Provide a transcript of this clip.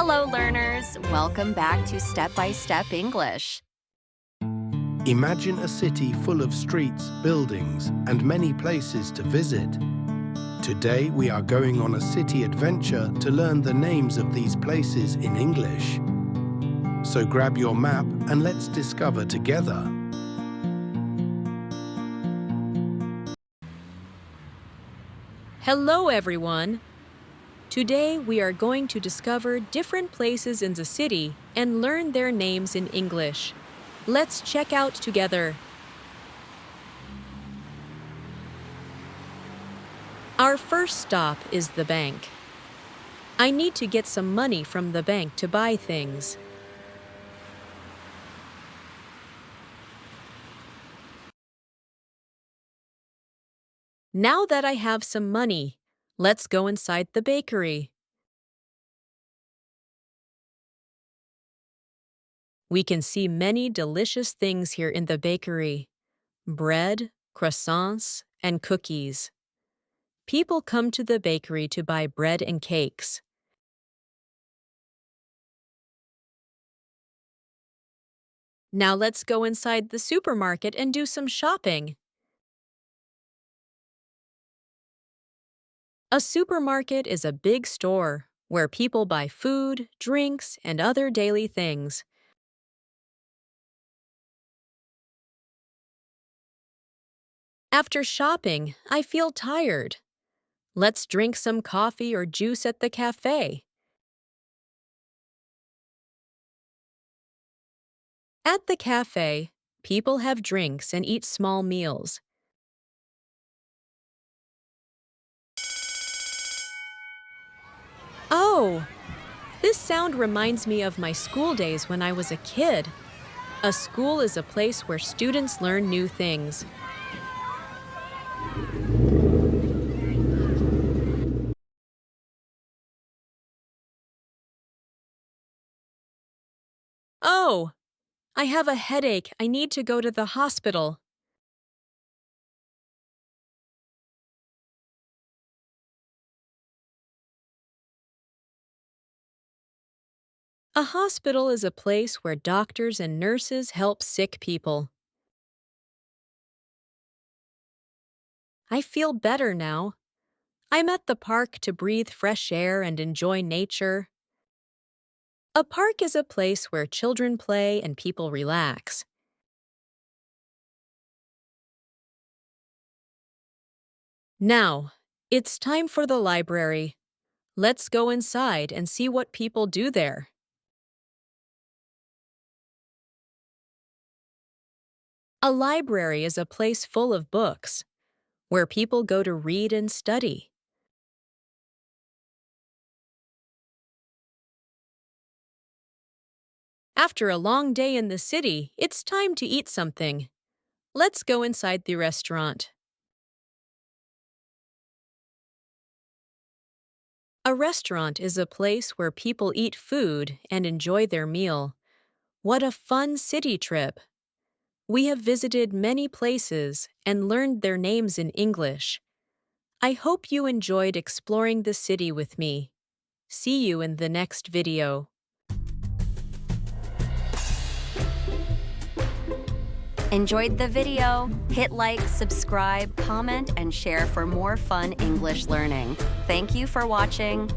Hello, learners! Welcome back to Step by Step English. Imagine a city full of streets, buildings, and many places to visit. Today we are going on a city adventure to learn the names of these places in English. So grab your map and let's discover together. Hello, everyone! Today we are going to discover different places in the city and learn their names in English. Let's check out together. Our first stop is the bank. I need to get some money from the bank to buy things. Now that I have some money, let's go inside the bakery. We can see many delicious things here in the bakery: bread, croissants, and cookies. People come to the bakery to buy bread and cakes. Now let's go inside the supermarket and do some shopping. A supermarket is a big store where people buy food, drinks, and other daily things. After shopping, I feel tired. Let's drink some coffee or juice at the café. At the café, people have drinks and eat small meals. Oh! This sound reminds me of my school days when I was a kid. A school is a place where students learn new things. Oh! I have a headache. I need to go to the hospital. A hospital is a place where doctors and nurses help sick people. I feel better now. I'm at the park to breathe fresh air and enjoy nature. A park is a place where children play and people relax. Now, it's time for the library. Let's go inside and see what people do there. A library is a place full of books, where people go to read and study. After a long day in the city, it's time to eat something. Let's go inside the restaurant. A restaurant is a place where people eat food and enjoy their meal. What a fun city trip! We have visited many places and learned their names in English. I hope you enjoyed exploring the city with me. See you in the next video. Enjoyed the video? Hit like, subscribe, comment, and share for more fun English learning. Thank you for watching.